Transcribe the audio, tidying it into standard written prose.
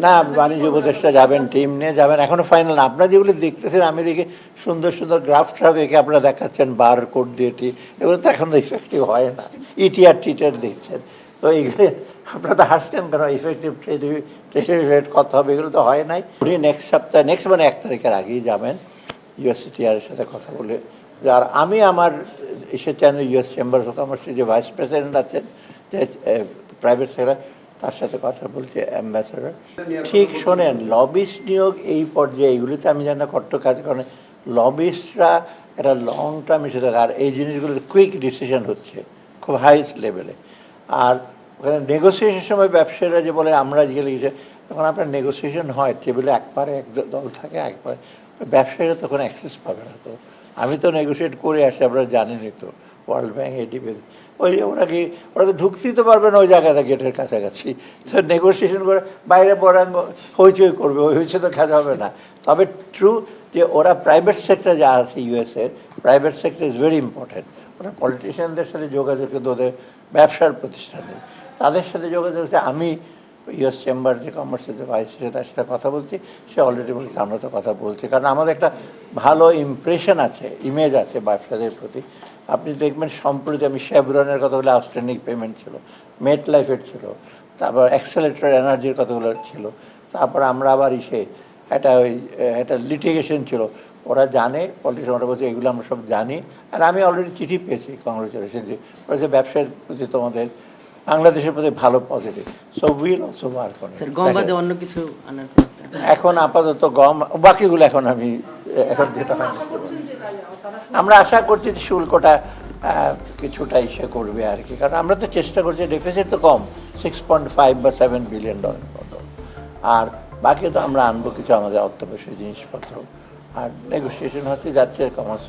না, বাণিজ্য উপদেষ্টা যাবেন, টিম নিয়ে যাবেন, এখনো ফাইনাল না। আপনারা যেগুলো দেখতেছেন, আমি দেখি সুন্দর সুন্দর গ্রাফটা দেখে আপনারা দেখাচ্ছেন বার কোড দিয়ে এগুলো তো এখন ইফেক্টিভ হয় না। ইটিআর টিটার দেখছেন, তো এইগুলো আপনারা তো হাসছেন কেন? ইফেক্টিভ ট্রেড রেট কত হবে, এগুলো তো হয় নাই। উনি নেক্সট সপ্তাহে, নেক্সট মানে 1 তারিখের আগেই যাবেন ইউএসটিআরের সাথে কথা বলে। আর আমি আমার এসে চ্যানেল ইউএস চেম্বার অফ কমার্সের যে ভাইস প্রেসিডেন্ট আছেন, যে প্রাইভেট সেক্টর, তার সাথে কথা বলছে, অ্যাম্বাসেডর। ঠিক শোনেন, লবিস্ট নিয়োগ এই পর্যায়ে, এগুলিতে আমি জানি না কট্ট কাজ করেন। লবিস্টরা একটা লং টার্ম ইস্যু থাকে, আর এই জিনিসগুলো কুইক ডিসিশন হচ্ছে খুব হাইস্ট লেভেলে। আর ওখানে নেগোসিয়েশনের সময় ব্যবসায়ীরা যে বলে আমরা গেলে গেছে, তখন আপনার নেগোসিয়েশন হয়, টেবিলে একবারে এক দল থাকে, একবারে ব্যবসায়ীরা তখন অ্যাক্সেস পাবে না। তো আমি তো নেগোসিয়েট করে আসি, আপনারা জানেনই তো, ওয়ার্ল্ড ব্যাঙ্ক, এডিবি, ওই ওরা তো ঢুকতেই তো পারবে না ওই জায়গাটা, গেটের কাছাকাছি। তো নেগোসিয়েশন করে বাইরে বরাঙ্গ হইচই করবে, ওই হইচই তো কাজ হবে না। তবে ট্রু যে ওরা প্রাইভেট সেক্টর যা আছে ইউএসের, private sector is very important. ওরা পলিটিশিয়ানদের সাথে যোগাযোগ, কিন্তু ওদের ব্যবসার প্রতিষ্ঠানে তাদের সাথে যোগাযোগ হচ্ছে। আমি ইউএস চেম্বার যে কমার্সের যে ভাইস, তার সাথে কথা বলছি, সে অলরেডি বলছে আমরা তো কথা বলছি, কারণ আমাদের একটা ভালো ইমপ্রেশন আছে, ইমেজ আছে ব্যবসাদের প্রতি। আপনি দেখবেন সম্প্রতি আমি শেভরনের কথাগুলো, আউটস্ট্যান্ডিং পেমেন্ট ছিল, মেট লাইফের ছিল, তারপর অ্যাক্সেলেটর এনার্জির কথাগুলো ছিল, তারপর আমরা আবার একটা লিটিগেশন ছিল। ওরা জানে, পলিটিশিয়ান, ওরা বলছে এগুলো আমরা সব জানি। আর আমি অলরেডি চিঠি পেয়েছি, কংগ্রেচুলেশন, যে ওরা যে ব্যবসার প্রতি তোমাদের বাংলাদেশের প্রতি ভালো positive. So will also work on it. অন্য কিছু এখন আপাতত গম, বাকিগুলো এখন আমি এখন যেটা হয় আমরা আশা করছি যে শুল্কটা কিছুটা ইসে করবে আর কি, কারণ আমরা তো চেষ্টা করছি, ডেফিসিট তো কম, 6.5 বা $7 বিলিয়ন মতো। আর বাকি তো আমরা আনবো কিছু আমাদের অত্যাবশ্যক জিনিসপত্র, আর নেগোসিয়েশন হচ্ছে, যাচ্ছে কমার্স।